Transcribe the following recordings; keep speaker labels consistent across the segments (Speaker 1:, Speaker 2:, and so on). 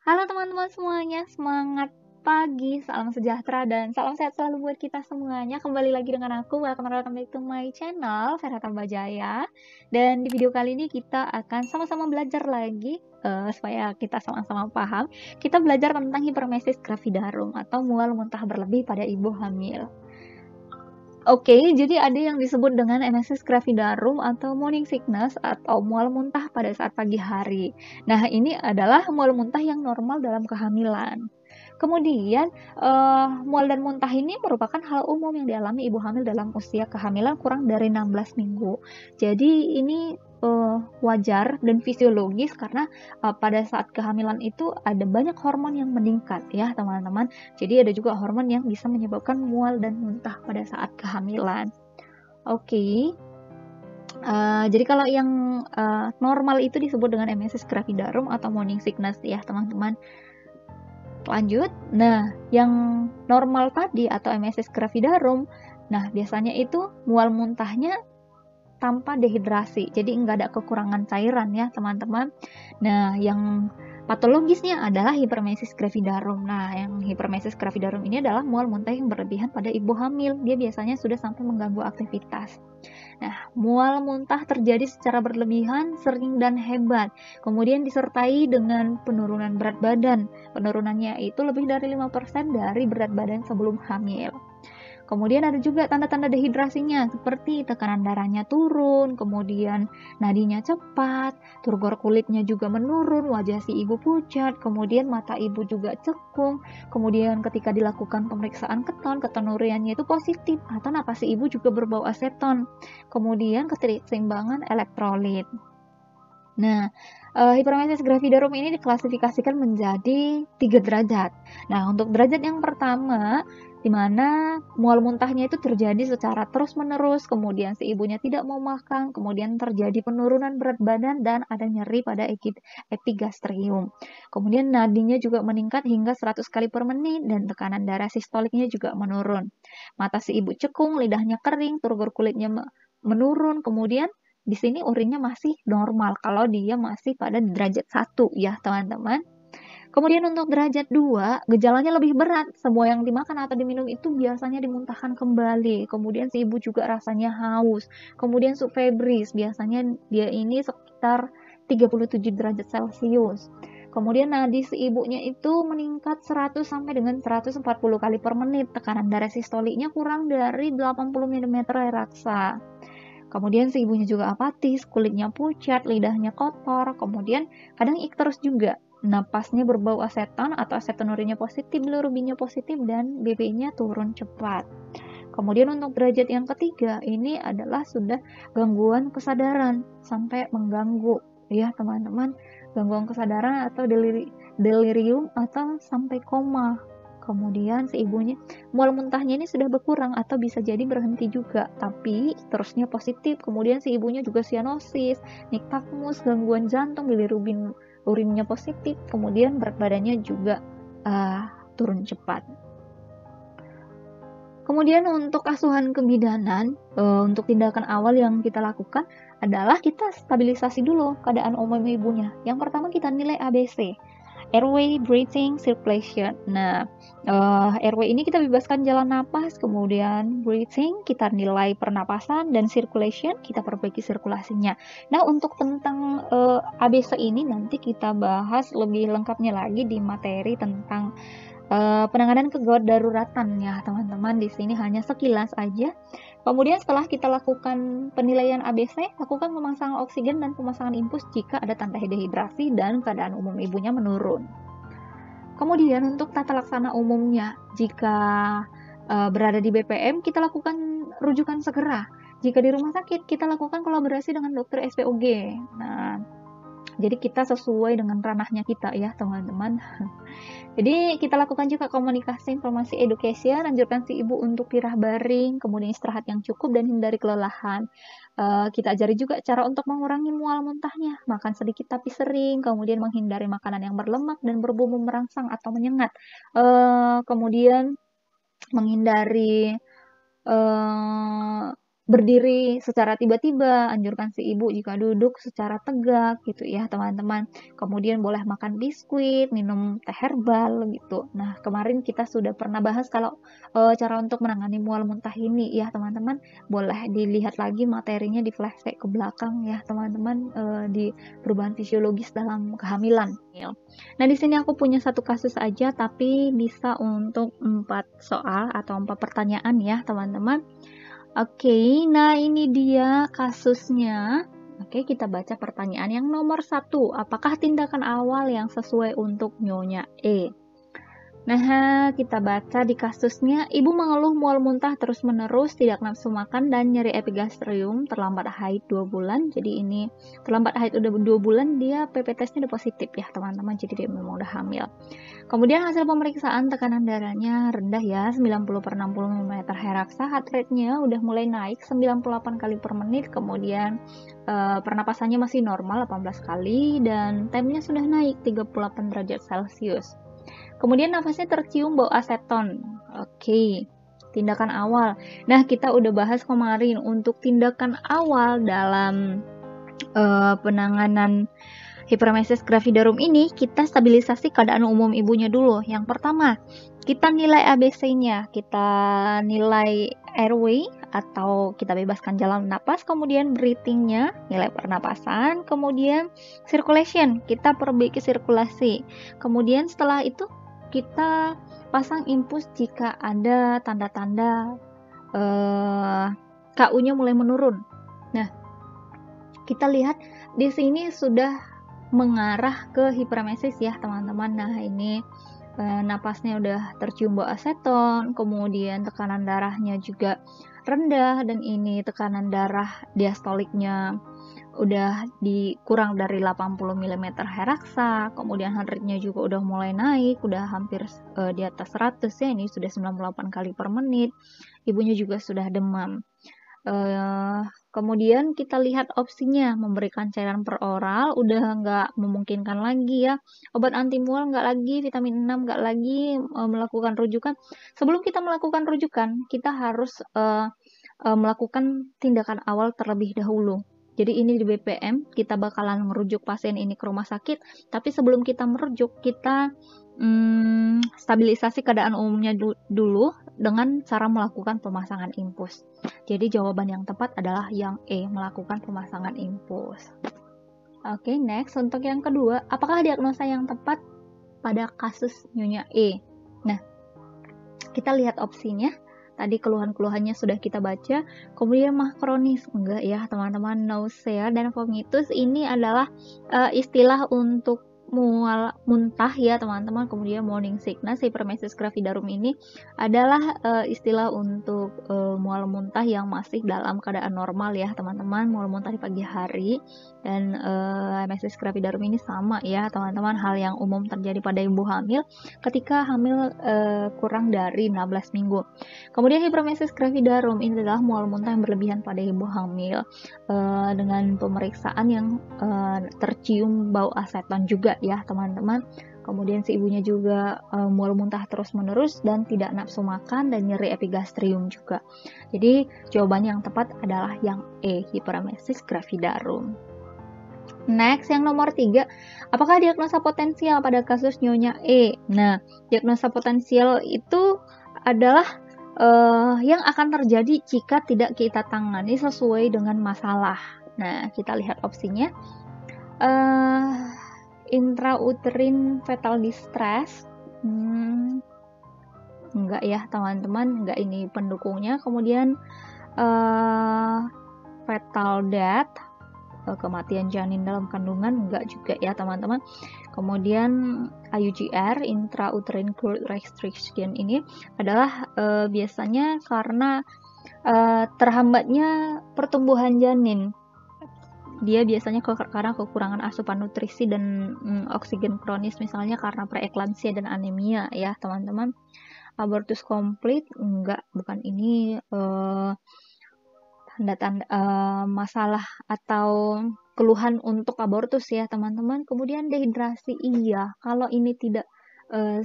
Speaker 1: Halo teman-teman semuanya, semangat pagi, salam sejahtera dan salam sehat selalu buat kita semuanya. Kembali lagi dengan aku, welcome back to my channel, Vera Tambajaya. Dan di video kali ini kita akan sama-sama belajar lagi, supaya kita sama-sama paham. Kita belajar tentang hipermesis gravidarum atau mual muntah berlebih pada ibu hamil. Oke, jadi ada yang disebut dengan emesis gravidarum atau morning sickness atau mual muntah pada saat pagi hari. Nah, ini adalah mual muntah yang normal dalam kehamilan. Kemudian, mual dan muntah ini merupakan hal umum yang dialami ibu hamil dalam usia kehamilan kurang dari 16 minggu. Jadi ini wajar dan fisiologis karena pada saat kehamilan itu ada banyak hormon yang meningkat ya teman-teman. Jadi ada juga hormon yang bisa menyebabkan mual dan muntah pada saat kehamilan. Oke. Jadi kalau yang normal itu disebut dengan emesis gravidarum atau morning sickness ya teman-teman. Lanjut, nah yang normal tadi atau emesis gravidarum, nah biasanya itu mual muntahnya tanpa dehidrasi, jadi nggak ada kekurangan cairan ya teman-teman. Nah yang patologisnya adalah hipermesis gravidarum. Nah yang hipermesis gravidarum ini adalah mual muntah yang berlebihan pada ibu hamil, dia biasanya sudah sampai mengganggu aktivitas. Nah, mual muntah terjadi secara berlebihan, sering dan hebat. Kemudian disertai dengan penurunan berat badan. Penurunannya itu lebih dari 5% dari berat badan sebelum hamil. Kemudian ada juga tanda-tanda dehidrasinya seperti tekanan darahnya turun, kemudian nadinya cepat, turgor kulitnya juga menurun, wajah si ibu pucat, kemudian mata ibu juga cekung, kemudian ketika dilakukan pemeriksaan keton uriannya itu positif atau napas si ibu juga berbau aseton, kemudian keseimbangan elektrolit. Nah, hipermesis gravidarum ini diklasifikasikan menjadi 3 derajat. Nah, untuk derajat yang pertama, di mana mual muntahnya itu terjadi secara terus-menerus, kemudian si ibunya tidak mau makan, kemudian terjadi penurunan berat badan dan ada nyeri pada epigastrium. Kemudian nadinya juga meningkat hingga 100 kali per menit dan tekanan darah sistoliknya juga menurun. Mata si ibu cekung, lidahnya kering, turgor kulitnya menurun, kemudian di sini urinnya masih normal kalau dia masih pada derajat 1 ya teman-teman. Kemudian untuk derajat 2, gejalanya lebih berat. Semua yang dimakan atau diminum itu biasanya dimuntahkan kembali. Kemudian si ibu juga rasanya haus. Kemudian subfebris, biasanya dia ini sekitar 37 derajat Celcius. Kemudian nadi si ibunya itu meningkat 100 sampai dengan 140 kali per menit. Tekanan darah sistoliknya kurang dari 80 mm raksa. Kemudian si ibunya juga apatis, kulitnya pucat, lidahnya kotor, kemudian kadang ikterus juga. Napasnya berbau aseton atau asetonurinya positif, bilirubinnya positif, dan BB-nya turun cepat. Kemudian untuk derajat yang ketiga, ini adalah sudah gangguan kesadaran sampai mengganggu ya teman-teman, gangguan kesadaran atau delirium atau sampai koma. Kemudian si ibunya mual muntahnya ini sudah berkurang atau bisa jadi berhenti juga, tapi terusnya positif. Kemudian si ibunya juga sianosis, nigtakmus, gangguan jantung, bilirubin urinnya positif, kemudian berat badannya juga turun cepat. Kemudian untuk asuhan kebidanan, untuk tindakan awal yang kita lakukan adalah kita stabilisasi dulu keadaan umum ibunya. Yang pertama kita nilai ABC, airway, breathing, circulation. Nah, airway ini kita bebaskan jalan napas, kemudian breathing kita nilai pernapasan, dan circulation kita perbaiki sirkulasinya. Nah, untuk tentang ABC ini nanti kita bahas lebih lengkapnya lagi di materi tentang penanganan kegawat daruratan ya teman-teman. Di sini hanya sekilas aja. Kemudian setelah kita lakukan penilaian ABC, lakukan pemasangan oksigen dan pemasangan infus jika ada tanda dehidrasi dan keadaan umum ibunya menurun. Kemudian untuk tata laksana umumnya, jika berada di BPM, kita lakukan rujukan segera. Jika di rumah sakit, kita lakukan kolaborasi dengan dokter SPOG. Nah, jadi kita sesuai dengan ranahnya kita ya teman-teman. Jadi kita lakukan juga komunikasi, informasi, education, anjurkan si ibu untuk pirah baring, kemudian istirahat yang cukup dan hindari kelelahan. Kita ajari juga cara untuk mengurangi mual muntahnya, makan sedikit tapi sering, kemudian menghindari makanan yang berlemak dan berbumbu merangsang atau menyengat. Kemudian menghindari berdiri secara tiba-tiba, anjurkan si ibu jika duduk secara tegak gitu ya teman-teman. Kemudian boleh makan biskuit, minum teh herbal gitu. Nah, kemarin kita sudah pernah bahas kalau cara untuk menangani mual muntah ini ya teman-teman. Boleh dilihat lagi materinya di flashback ke belakang ya teman-teman, di perubahan fisiologis dalam kehamilan. Nah, di sini aku punya satu kasus aja tapi bisa untuk 4 soal atau 4 pertanyaan ya teman-teman. Oke, nah ini dia kasusnya. Oke, kita baca pertanyaan yang nomor 1. Apakah tindakan awal yang sesuai untuk Nyonya E? Nah, kita baca di kasusnya, ibu mengeluh mual muntah terus-menerus, tidak nafsu makan, dan nyeri epigastrium, terlambat haid 2 bulan. Jadi ini terlambat haid udah 2 bulan, dia PP testnya udah positif ya teman-teman, jadi dia memang udah hamil. Kemudian hasil pemeriksaan tekanan darahnya rendah ya, 90/60 mm heraksa, heart rate-nya udah mulai naik 98 kali per menit, kemudian pernapasannya masih normal 18 kali, dan temnya sudah naik 38 derajat Celcius. Kemudian nafasnya tercium bau aseton. Oke, tindakan awal. Nah, kita udah bahas kemarin untuk tindakan awal dalam penanganan hiperemesis gravidarum ini, kita stabilisasi keadaan umum ibunya dulu. Yang pertama, kita nilai ABC-nya, kita nilai airway atau kita bebaskan jalan napas, kemudian breathing-nya, nilai pernapasan, kemudian circulation, kita perbaiki sirkulasi. Kemudian setelah itu kita pasang infus jika ada tanda-tanda KU-nya mulai menurun. Nah, kita lihat di sini sudah mengarah ke hiperemesis ya teman-teman. Nah, ini napasnya udah tercium bau aseton, kemudian tekanan darahnya juga rendah, dan ini tekanan darah diastoliknya udah dikurang dari 80 mm heraksa, kemudian heart rate-nya juga udah mulai naik, udah hampir di atas 100 ya, ini sudah 98 kali per menit, ibunya juga sudah demam. Kemudian kita lihat opsinya, memberikan cairan per oral udah nggak memungkinkan lagi ya, obat anti mual nggak lagi, vitamin 6 nggak lagi, melakukan rujukan. Sebelum kita melakukan rujukan, kita harus melakukan tindakan awal terlebih dahulu. Jadi ini di BPM, kita bakalan merujuk pasien ini ke rumah sakit, tapi sebelum kita merujuk, kita stabilisasi keadaan umumnya dulu dengan cara melakukan pemasangan infus. Jadi jawaban yang tepat adalah yang E, melakukan pemasangan infus. Oke, next. Untuk yang kedua, apakah diagnosa yang tepat pada kasus Nyonya E? Nah, kita lihat opsinya. Tadi keluhan-keluhannya sudah kita baca. Kemudian mah kronis, enggak ya teman-teman. Nausea dan vomitus ini adalah istilah untuk mual muntah ya teman-teman. Kemudian morning sickness, hiperemesis gravidarum ini adalah istilah untuk mual muntah yang masih dalam keadaan normal ya teman-teman, mual muntah di pagi hari. Dan emesis gravidarum ini sama ya teman-teman, hal yang umum terjadi pada ibu hamil ketika hamil kurang dari 16 minggu. Kemudian hiperemesis gravidarum ini adalah mual muntah yang berlebihan pada ibu hamil dengan pemeriksaan yang tercium bau aseton juga ya teman-teman. Kemudian si ibunya juga mual muntah terus-menerus dan tidak nafsu makan dan nyeri epigastrium juga. Jadi jawaban yang tepat adalah yang E, hiperemesis gravidarum. Next, yang nomor 3, apakah diagnosa potensial pada kasus Nyonya E? Nah, diagnosa potensial itu adalah yang akan terjadi jika tidak kita tangani sesuai dengan masalah. Nah, kita lihat opsinya. Intrauterine fetal distress, enggak ya teman-teman, enggak ini pendukungnya. Kemudian fetal death, kematian janin dalam kandungan, enggak juga ya teman-teman. Kemudian IUGR, intrauterine growth restriction, ini adalah biasanya karena terhambatnya pertumbuhan janin. Dia biasanya karena kekurangan asupan nutrisi dan oksigen kronis, misalnya karena preeklamsia dan anemia ya teman-teman. Abortus complete, enggak, bukan ini tanda-tanda masalah atau keluhan untuk abortus ya teman-teman. Kemudian dehidrasi, iya, kalau ini tidak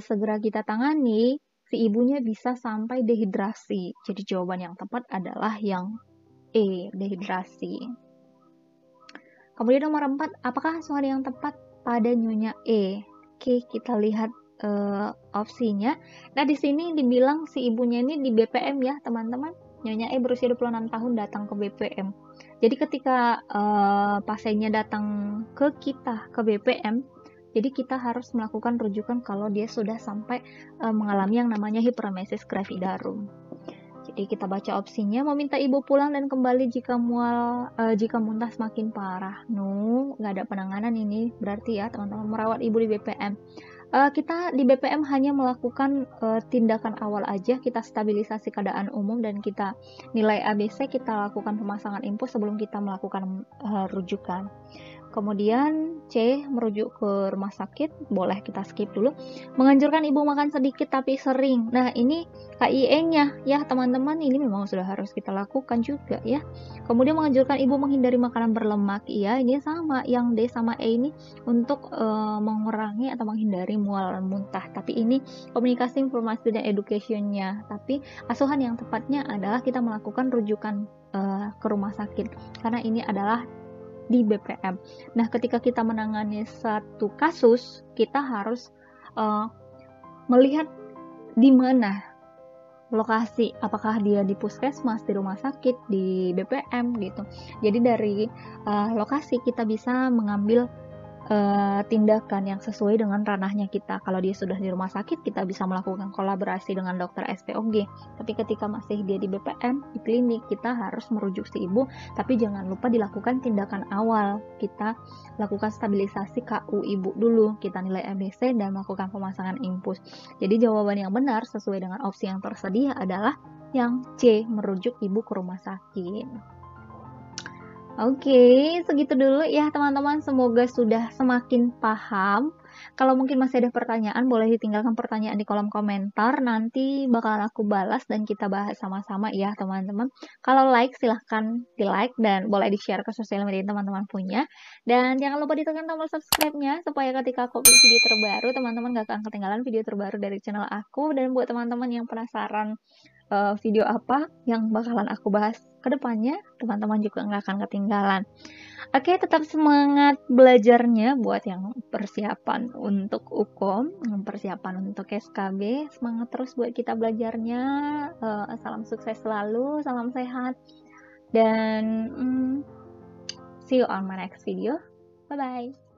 Speaker 1: segera kita tangani, si ibunya bisa sampai dehidrasi. Jadi jawaban yang tepat adalah yang E, dehidrasi. Kemudian nomor 4, apakah asuhan yang tepat pada Nyonya E? Oke, kita lihat opsinya. Nah, di sini dibilang si ibunya ini di BPM ya, teman-teman. Nyonya E berusia 26 tahun datang ke BPM. Jadi ketika pasiennya datang ke kita ke BPM, jadi kita harus melakukan rujukan kalau dia sudah sampai mengalami yang namanya hiperemesis gravidarum. Jadi kita baca opsinya, meminta ibu pulang dan kembali jika jika muntah semakin parah. No, nggak ada penanganan ini berarti ya teman-teman, merawat ibu di BPM. Kita di BPM hanya melakukan tindakan awal aja, kita stabilisasi keadaan umum dan kita nilai ABC, kita lakukan pemasangan infus sebelum kita melakukan rujukan. Kemudian C, merujuk ke rumah sakit, boleh kita skip dulu. Menganjurkan ibu makan sedikit tapi sering. Nah, ini KIE-nya ya teman-teman, ini memang sudah harus kita lakukan juga ya. Kemudian menganjurkan ibu menghindari makanan berlemak. Iya, ini sama yang D sama E ini untuk mengurangi atau menghindari mual dan muntah. Tapi ini komunikasi, informasi dan education-nya. Tapi asuhan yang tepatnya adalah kita melakukan rujukan ke rumah sakit karena ini adalah di BPM. Nah, ketika kita menangani satu kasus, kita harus melihat di mana lokasi, apakah dia di puskesmas, di rumah sakit, di BPM gitu. Jadi dari lokasi kita bisa mengambil tindakan yang sesuai dengan ranahnya kita. Kalau dia sudah di rumah sakit, kita bisa melakukan kolaborasi dengan dokter SPOG. Tapi ketika masih dia di BPM, di klinik, kita harus merujuk si ibu. Tapi jangan lupa dilakukan tindakan awal. Kita lakukan stabilisasi KU ibu dulu. Kita nilai ABC dan melakukan pemasangan infus. Jadi jawaban yang benar sesuai dengan opsi yang tersedia adalah yang C, merujuk ibu ke rumah sakit. Oke, segitu dulu ya teman-teman. Semoga sudah semakin paham. Kalau mungkin masih ada pertanyaan, boleh ditinggalkan pertanyaan di kolom komentar. Nanti bakal aku balas dan kita bahas sama-sama ya teman-teman. Kalau like, silahkan di like dan boleh di-share ke sosial media teman-teman punya. Dan jangan lupa ditekan tombol subscribe-nya supaya ketika aku upload video terbaru, teman-teman gak akan ketinggalan video terbaru dari channel aku. Dan buat teman-teman yang penasaran video apa yang bakalan aku bahas ke depannya, teman-teman juga nggak akan ketinggalan. Oke, tetap semangat belajarnya buat yang persiapan untuk UKOM, persiapan untuk SKB. Semangat terus buat kita belajarnya. Salam sukses selalu, salam sehat, dan see you on my next video. Bye-bye.